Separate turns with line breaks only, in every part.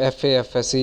FA FSC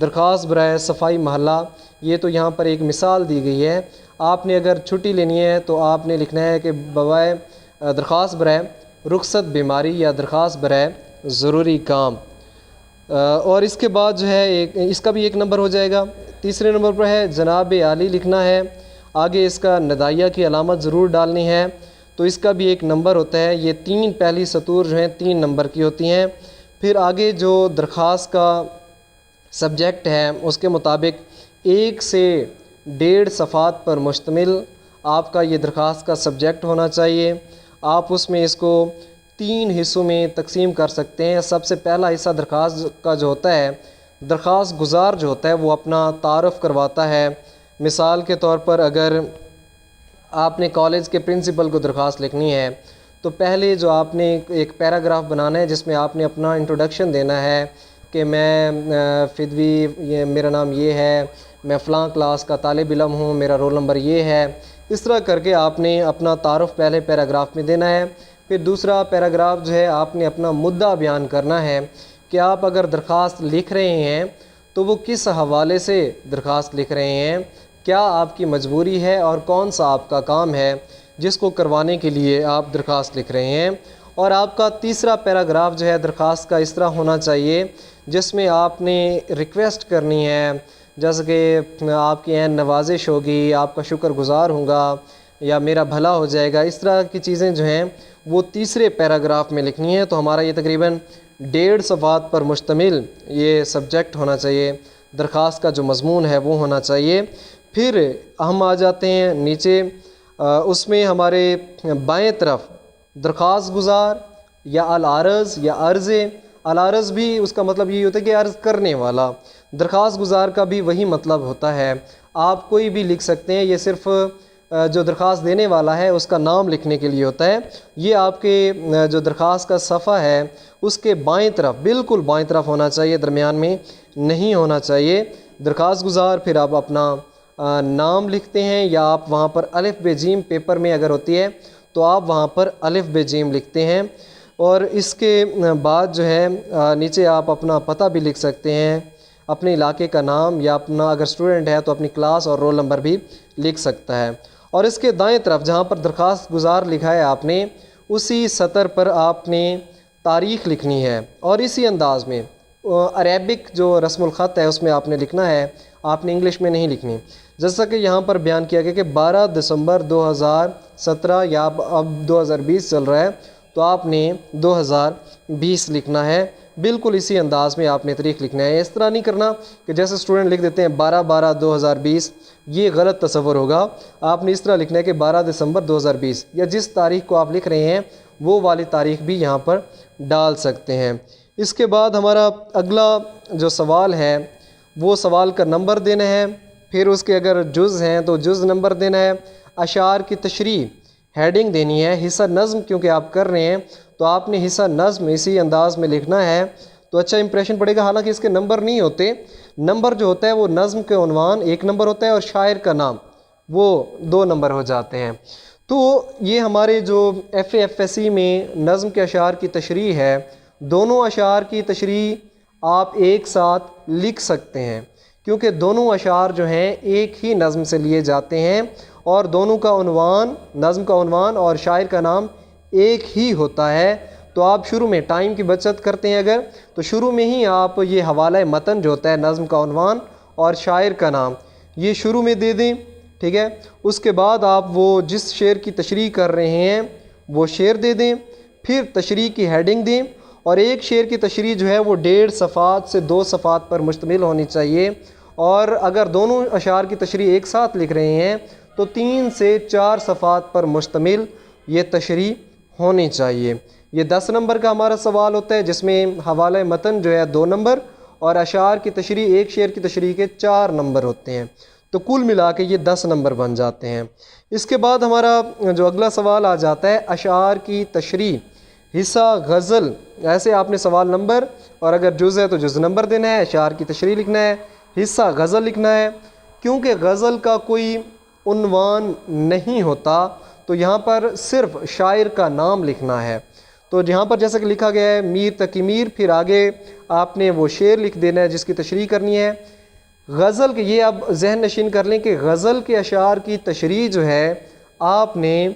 درخواست برائے صفائی محلہ، یہ تو یہاں پر ایک مثال دی گئی ہے۔ آپ نے اگر چھٹی لینی ہے تو آپ نے لکھنا ہے کہ بوائے درخواست برائے رخصت بیماری یا درخواست برائے ضروری کام۔ اور اس کے بعد جو ہے اس کا بھی ایک نمبر ہو جائے گا۔ تیسرے نمبر پر ہے جناب عالی لکھنا ہے، آگے اس کا ندائیہ کی علامت ضرور ڈالنی ہے، تو اس کا بھی ایک نمبر ہوتا ہے۔ یہ تین پہلی سطور جو ہیں 3 نمبر کی ہوتی ہیں۔ پھر آگے جو درخواست کا سبجیکٹ ہے اس کے مطابق 1 سے 1.5 صفحات پر مشتمل آپ کا یہ درخواست کا سبجیکٹ ہونا چاہیے۔ آپ اس میں اس کو 3 حصوں میں تقسیم کر سکتے ہیں۔ سب سے پہلا حصہ درخواست کا جو ہوتا ہے، درخواست گزار جو ہوتا ہے وہ اپنا تعارف کرواتا ہے۔ مثال کے طور پر اگر آپ نے کالج کے پرنسپل کو درخواست لکھنی ہے تو پہلے جو آپ نے ایک پیراگراف بنانا ہے جس میں آپ نے اپنا انٹروڈکشن دینا ہے کہ میں فدوی، میرا نام یہ ہے، میں فلاں کلاس کا طالب علم ہوں، میرا رول نمبر یہ ہے۔ اس طرح کر کے آپ نے اپنا تعارف پہلے پیراگراف میں دینا ہے۔ پھر دوسرا پیراگراف جو ہے آپ نے اپنا مدعا بیان کرنا ہے کہ آپ اگر درخواست لکھ رہے ہیں تو وہ کس حوالے سے درخواست لکھ رہے ہیں، کیا آپ کی مجبوری ہے اور کون سا آپ کا کام ہے جس کو کروانے کے لیے آپ درخواست لکھ رہے ہیں۔ اور آپ کا تیسرا پیراگراف جو ہے درخواست کا اس طرح ہونا چاہیے جس میں آپ نے ریکویسٹ کرنی ہے، جیسے کہ آپ کی عین نوازش ہوگی، آپ کا شکر گزار ہوں گا یا میرا بھلا ہو جائے گا، اس طرح کی چیزیں جو ہیں وہ تیسرے پیراگراف میں لکھنی ہے۔ تو ہمارا یہ تقریباً 1.5 صفحات پر مشتمل یہ سبجیکٹ ہونا چاہیے، درخواست کا جو مضمون ہے وہ ہونا چاہیے۔ پھر ہم آ جاتے ہیں نیچے، اس میں ہمارے بائیں طرف درخواست گزار یا العرض یا عرضے، العرض بھی اس کا مطلب یہی ہوتا ہے کہ عرض کرنے والا، درخواست گزار کا بھی وہی مطلب ہوتا ہے۔ آپ کوئی بھی لکھ سکتے ہیں، یہ صرف جو درخواست دینے والا ہے اس کا نام لکھنے کے لیے ہوتا ہے۔ یہ آپ کے جو درخواست کا صفحہ ہے اس کے بائیں طرف، بالکل بائیں طرف ہونا چاہیے، درمیان میں نہیں ہونا چاہیے۔ درخواست گزار، پھر آپ اپنا نام لکھتے ہیں یا آپ وہاں پر الف بے جیم پیپر میں اگر ہوتی ہے تو آپ وہاں پر الف بے جیم لکھتے ہیں۔ اور اس کے بعد جو ہے نیچے آپ اپنا پتہ بھی لکھ سکتے ہیں، اپنے علاقے کا نام، یا اپنا اگر اسٹوڈنٹ ہے تو اپنی کلاس اور رول نمبر بھی لکھ سکتا ہے۔ اور اس کے دائیں طرف جہاں پر درخواست گزار لکھا ہے آپ نے، اسی سطر پر آپ نے تاریخ لکھنی ہے، اور اسی انداز میں عربک جو رسم الخط ہے اس میں آپ نے لکھنا ہے، آپ نے انگلش میں نہیں لکھنی۔ جیسا کہ یہاں پر بیان کیا گیا کہ 12 دسمبر 2017 یا اب 2020 چل رہا ہے تو آپ نے 2020 لکھنا ہے، بالکل اسی انداز میں آپ نے تاریخ لکھنا ہے۔ اس طرح نہیں کرنا کہ جیسے اسٹوڈنٹ لکھ دیتے ہیں 12/12/2020، یہ غلط تصور ہوگا۔ آپ نے اس طرح لکھنا ہے کہ 12 دسمبر 2020، یا جس تاریخ کو آپ لکھ رہے ہیں وہ والی تاریخ بھی یہاں پر ڈال سکتے ہیں۔ اس کے بعد ہمارا اگلا جو سوال ہے وہ سوال کا نمبر دینا ہے، پھر اس کے اگر جز ہیں تو جز نمبر دینا ہے، اشعار کی تشریح ہیڈنگ دینی ہے۔ حصہ نظم کیونکہ آپ کر رہے ہیں تو آپ نے حصہ نظم اسی انداز میں لکھنا ہے تو اچھا امپریشن پڑے گا۔ حالانکہ اس کے نمبر نہیں ہوتے، نمبر جو ہوتا ہے وہ نظم کے عنوان 1 نمبر ہوتا ہے اور شاعر کا نام وہ 2 نمبر ہو جاتے ہیں۔ تو یہ ہمارے جو FAFSC میں نظم کے اشعار کی تشریح ہے، دونوں اشعار کی تشریح آپ ایک ساتھ لکھ سکتے ہیں کیونکہ دونوں اشعار جو ہیں ایک ہی نظم سے لیے جاتے ہیں اور دونوں کا عنوان، نظم کا عنوان اور شاعر کا نام ایک ہی ہوتا ہے۔ تو آپ شروع میں ٹائم کی بچت کرتے ہیں اگر تو شروع میں ہی آپ یہ حوالہ متن جو ہوتا ہے، نظم کا عنوان اور شاعر کا نام، یہ شروع میں دے دیں، ٹھیک ہے۔ اس کے بعد آپ وہ جس شعر کی تشریح کر رہے ہیں وہ شعر دے دیں، پھر تشریح کی ہیڈنگ دیں، اور ایک شعر کی تشریح جو ہے وہ 1.5 صفحات سے 2 صفحات پر مشتمل ہونی چاہیے، اور اگر دونوں اشعار کی تشریح ایک ساتھ لکھ رہے ہیں تو 3 سے 4 صفحات پر مشتمل یہ تشریح ہونی چاہیے۔ یہ 10 نمبر کا ہمارا سوال ہوتا ہے جس میں حوالہ متن جو ہے 2 نمبر اور اشعار کی تشریح، ایک شعر کی تشریح کے 4 نمبر ہوتے ہیں، تو کل ملا کے یہ 10 نمبر بن جاتے ہیں۔ اس کے بعد ہمارا جو اگلا سوال آ جاتا ہے اشعار کی تشریح حصہ غزل، ایسے آپ نے سوال نمبر اور اگر جز ہے تو جز نمبر دینا ہے، اشعار کی تشریح لکھنا ہے، حصہ غزل لکھنا ہے۔ کیونکہ غزل کا کوئی عنوان نہیں ہوتا تو یہاں پر صرف شاعر کا نام لکھنا ہے۔ تو یہاں پر جیسا کہ لکھا گیا ہے میر تقی میر، پھر آگے آپ نے وہ شعر لکھ دینا ہے جس کی تشریح کرنی ہے، غزل کے یہ اب ذہن نشین کر لیں کہ غزل کے اشعار کی تشریح جو ہے آپ نے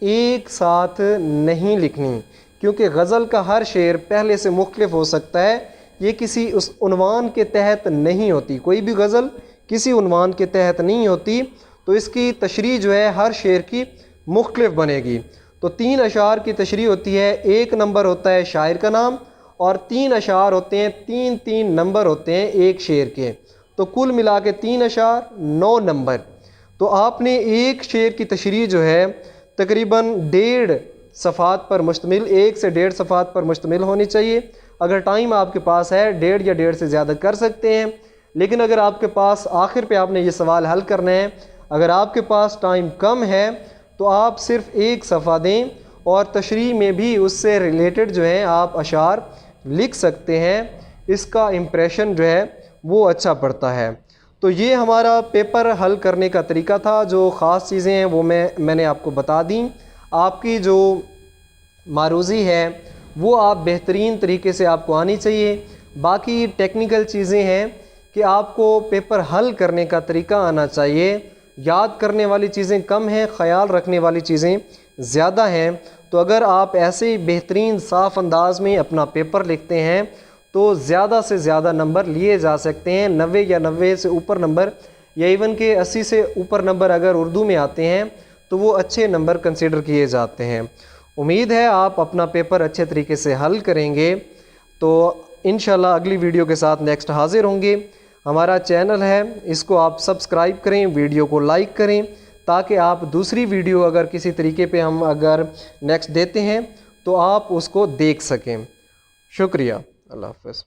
ایک ساتھ نہیں لکھنی، کیونکہ غزل کا ہر شعر پہلے سے مختلف ہو سکتا ہے، یہ کسی اس عنوان کے تحت نہیں ہوتی، کوئی بھی غزل کسی عنوان کے تحت نہیں ہوتی، تو اس کی تشریح جو ہے ہر شعر کی مختلف بنے گی۔ تو 3 اشعار کی تشریح ہوتی ہے، 1 نمبر ہوتا ہے شاعر کا نام، اور 3 اشعار ہوتے ہیں، 3 نمبر ہوتے ہیں ایک شعر کے، تو کل ملا کے 3 اشعار 9 نمبر۔ تو آپ نے ایک شعر کی تشریح جو ہے تقریباً 1.5 صفحات پر مشتمل، 1 سے 1.5 صفحات پر مشتمل ہونی چاہیے۔ اگر ٹائم آپ کے پاس ہے 1.5 یا 1.5 سے زیادہ کر سکتے ہیں، لیکن اگر آپ کے پاس آخر پہ آپ نے یہ سوال حل کرنا ہے، اگر آپ کے پاس ٹائم کم ہے تو آپ صرف 1 صفحہ دیں، اور تشریح میں بھی اس سے ریلیٹڈ جو ہے آپ اشعار لکھ سکتے ہیں، اس کا امپریشن جو ہے وہ اچھا پڑتا ہے۔ تو یہ ہمارا پیپر حل کرنے کا طریقہ تھا، جو خاص چیزیں ہیں وہ میں نے آپ کو بتا دیں۔ آپ کی جو معروضی ہے وہ آپ بہترین طریقے سے آپ کو آنی چاہیے، باقی ٹیکنیکل چیزیں ہیں کہ آپ کو پیپر حل کرنے کا طریقہ آنا چاہیے، یاد کرنے والی چیزیں کم ہیں، خیال رکھنے والی چیزیں زیادہ ہیں۔ تو اگر آپ ایسے بہترین صاف انداز میں اپنا پیپر لکھتے ہیں تو زیادہ سے زیادہ نمبر لیے جا سکتے ہیں، 90 یا 90 سے اوپر نمبر، یا ایون کہ 80 سے اوپر نمبر اگر اردو میں آتے ہیں تو وہ اچھے نمبر کنسیڈر کیے جاتے ہیں۔ امید ہے آپ اپنا پیپر اچھے طریقے سے حل کریں گے۔ تو انشاءاللہ اگلی ویڈیو کے ساتھ نیکسٹ حاضر ہوں گے۔ ہمارا چینل ہے، اس کو آپ سبسکرائب کریں، ویڈیو کو لائک کریں، تاکہ آپ دوسری ویڈیو اگر کسی طریقے پہ ہم اگر نیکسٹ دیتے ہیں تو آپ اس کو دیکھ سکیں۔ شکریہ، اللہ حافظ۔